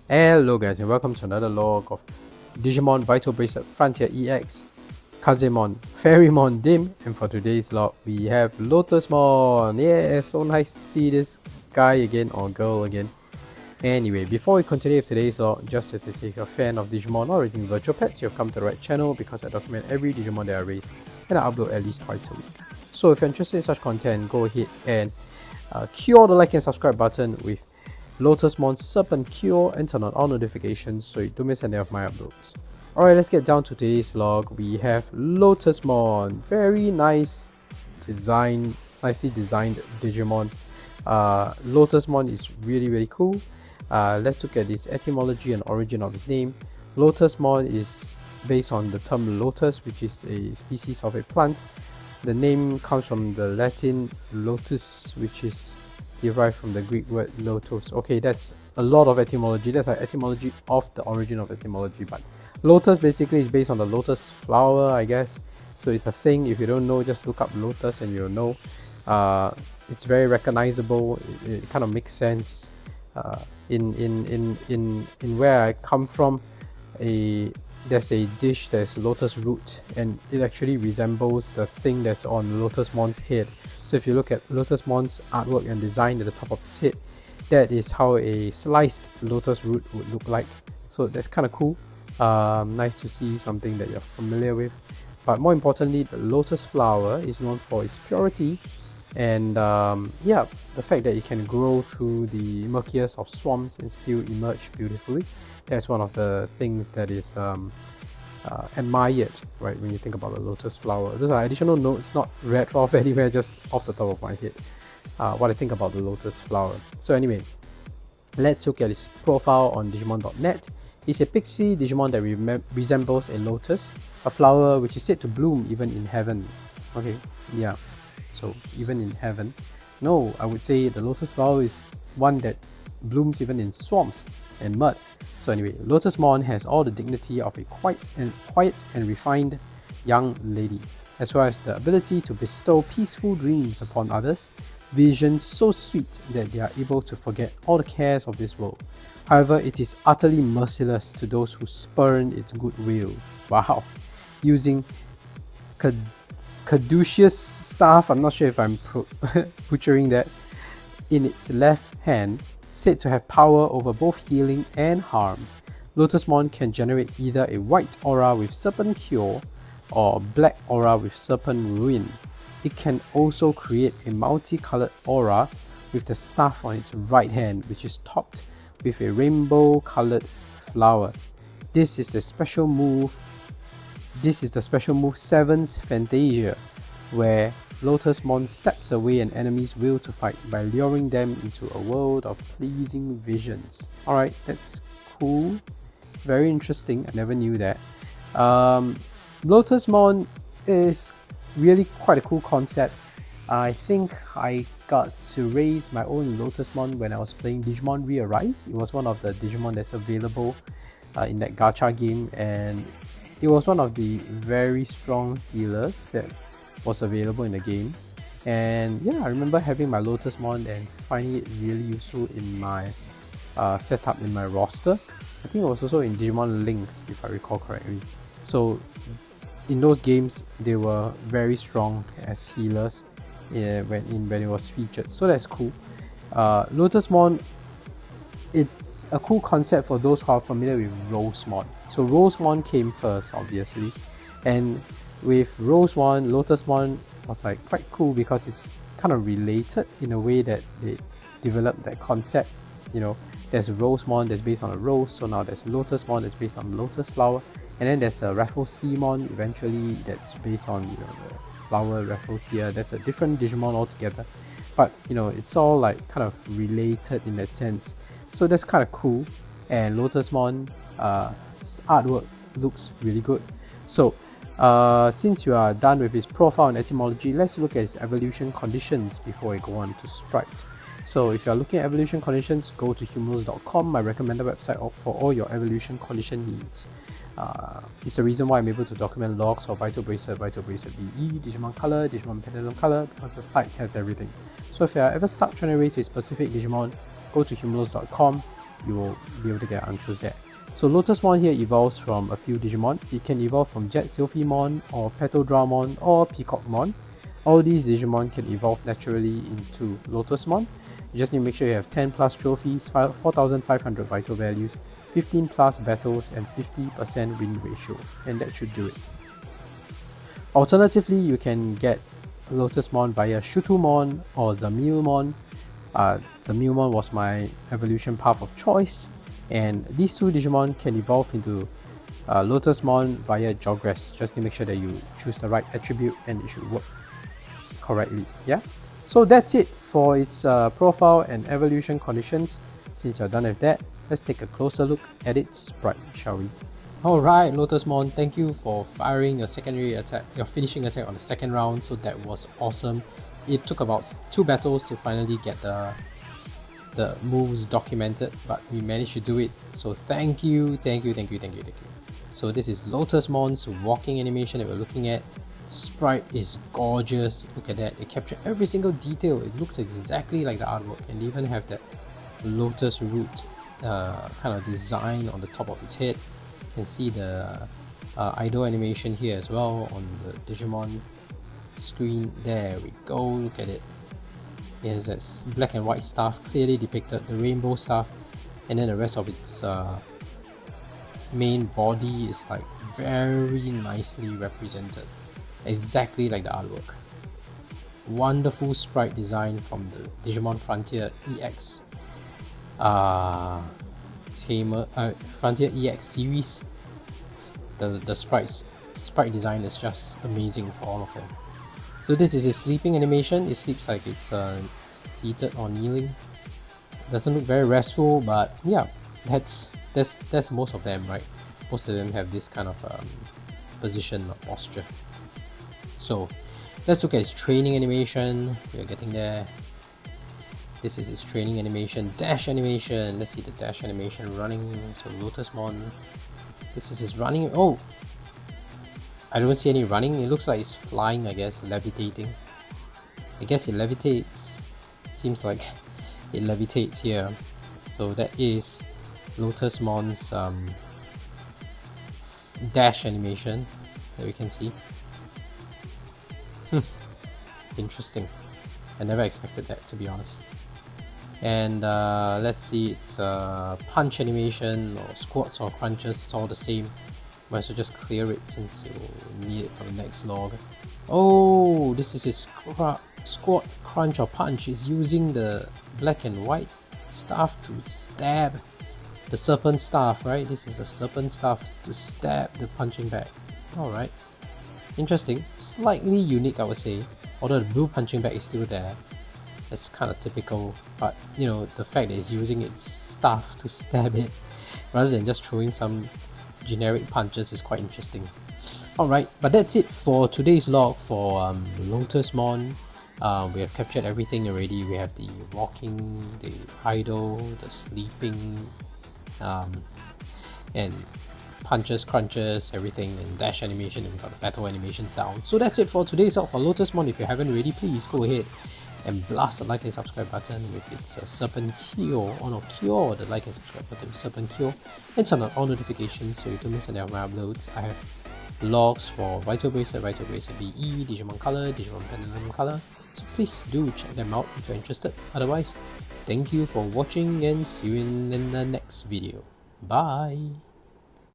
Hello guys and welcome to another log of Digimon Vital Bracelet Frontier EX3 Fairimon DiM, and for today's log we have Lotusmon. Yeah, so nice to see this guy again or girl again. Anyway, before we continue with today's log, just to say if you're a fan of Digimon or raising virtual pets, you've come to the right channel because I document every Digimon that I raise and I upload at least twice a week. So if you're interested in such content, go ahead and cue the like and subscribe button with Lotusmon's Serpent Cure and turn on all notifications so you don't miss any of my uploads. Alright, let's get down to today's log. We have Lotusmon. Very nice design, nicely designed Digimon. Lotusmon is really cool. Let's look at his etymology and origin of his name. Lotusmon is based on the term lotus, which is a species of a plant. The name comes from the Latin lotus, which is derived from the Greek word lotus. Okay, that's a lot of etymology. That's an etymology of the origin of etymology, but lotus basically is based on the lotus flower, I guess. So it's a thing. If you don't know, just look up lotus and you'll know. It's very recognizable. It kind of makes sense. In where I come from, there's a dish that's lotus root, and it actually resembles the thing that's on Lotusmon's head. So if you look at Lotusmon's artwork and design at the top of his head, that is how a sliced lotus root would look like. So that's kind of cool. Nice to see something that you're familiar with. But more importantly, the lotus flower is known for its purity, and yeah, the fact that it can grow through the murkiest of swamps and still emerge beautifully. That's one of the things that is admired, right, when you think about the lotus flower. Those are additional notes not read off anywhere, just off the top of my head, what I think about the lotus flower. So anyway, let's look at his profile on Digimon.net. He's a pixie Digimon that resembles a lotus, a flower which is said to bloom even in heaven. Okay, yeah, so even in heaven. No, I would say the lotus flower is one that blooms even in swamps and mud. So anyway, Lotusmon has all the dignity of a quiet and refined young lady, as well as the ability to bestow peaceful dreams upon others, visions so sweet that they are able to forget all the cares of this world. However, it is utterly merciless to those who spurn its goodwill. Wow. Using caduceus staff, I'm not sure if I'm butchering that, in its left hand, said to have power over both healing and harm. Lotusmon can generate either a white aura with Serpent Cure or a black aura with Serpent Ruin. It can also create a multicolored aura with the staff on its right hand, which is topped with a rainbow colored flower. This is the special move 7's Fantasia, where Lotusmon saps away an enemy's will to fight by luring them into a world of pleasing visions. Alright, that's cool. Very interesting. I never knew that. Lotusmon is really quite a cool concept. I think I got to raise my own Lotusmon when I was playing Digimon Re-Arise. It was one of the Digimon that's available in that gacha game, and it was one of the very strong healers that was available in the game. And yeah, I remember having my Lotusmon and finding it really useful in my setup in my roster. I think it was also in Digimon Links, if I recall correctly. So in those games, they were very strong as healers when it was featured. So that's cool. Lotusmon, it's a cool concept for those who are familiar with Rosemon. So Rosemon came first, obviously, and with Rosemon, Lotusmon was like quite cool because it's kind of related in a way that they developed that concept. You know, there's Rosemon that's based on a rose, so now there's Lotusmon that's based on lotus flower, and then there's a Raffleseamon eventually that's based on, you know, the flower Rafflesia. That's a different Digimon altogether, but you know, it's all like kind of related in that sense. So that's kind of cool, and Lotusmon artwork looks really good. So since you are done with his profile and etymology, let's look at his evolution conditions before I go on to sprite. So if you're looking at evolution conditions, go to humans.com, my recommended website for all your evolution condition needs. It's the reason why I'm able to document logs for Vital Bracelet, Vital Bracelet VE, Digimon Color, Digimon Pendulum Color, because the site has everything. So if you're ever stuck trying to raise a specific Digimon, go to humans.com you will be able to get answers there. So Lotusmon here evolves from a few Digimon. It can evolve from Jet Sylphimon or Petaldramon or Peacockmon. All these Digimon can evolve naturally into Lotusmon. You just need to make sure you have 10 plus trophies, 4,500 vital values, 15 plus battles, and 50% win ratio, and that should do it. Alternatively, you can get Lotusmon via Shutumon or Zamilmon. Zamilmon was my evolution path of choice, and these two Digimon can evolve into Lotusmon via Jogress. Just need to make sure that you choose the right attribute and it should work correctly. Yeah, so that's it for its profile and evolution conditions. Since you're done with that, let's take a closer look at its sprite, shall we? Alright, Lotusmon, thank you for firing your secondary attack, your finishing attack on the second round, so that was awesome. It took about 2 battles to finally get the moves documented, but we managed to do it, so thank you. So this is Lotusmon's walking animation that we're looking at. Sprite is gorgeous, look at that, they capture every single detail, it looks exactly like the artwork, and they even have that lotus root kind of design on the top of its head. You can see the idle animation here as well on the Digimon screen. There we go, look at it. It has that black and white stuff clearly depicted, the rainbow stuff, and then the rest of its main body is like very nicely represented, exactly like the artwork. Wonderful sprite design from the Digimon Frontier EX Frontier EX series. The sprite design is just amazing for all of them. So this is a sleeping animation. It sleeps like it's seated or kneeling. Doesn't look very restful, but yeah, that's most of them, right? Most of them have this kind of position or posture. So let's look at its training animation. We're getting there. This is its training animation, dash animation. Let's see the dash animation running. So Lotusmon, this is his running. Oh, I don't see any running. It looks like it's flying, I guess, levitating. I guess it levitates. Seems like it levitates here. So that is Lotusmon's dash animation that we can see. Interesting. I never expected that, to be honest. And let's see its punch animation, or squats or crunches. It's all the same. Might as well just clear it since you'll need it for the next log. Oh, this is his squat, crunch or punch. Is using the black and white staff to stab the serpent staff, right? This is a serpent staff to stab the punching bag. Alright, interesting. Slightly unique, I would say. Although the blue punching bag is still there. That's kind of typical, but you know, the fact that it's using its staff to stab it rather than just throwing some generic punches is quite interesting. Alright, but that's it for today's log for Lotusmon. We have captured everything already. We have the walking, the idle, the sleeping, and punches, crunches, everything, and dash animation, and we got the battle animations down. So that's it for today's log for Lotusmon. If you haven't already, please go ahead and blast the like and subscribe button with its Serpent Kyo, or no, Kyo, the like and subscribe button with Serpent Kyo, and turn on all notifications so you don't miss any of my uploads. I have logs for Vital Bracelet, Vital Bracelet BE, Digimon Color, Digimon Pendulum Color, so please do check them out if you're interested. Otherwise, thank you for watching and see you in the next video. Bye!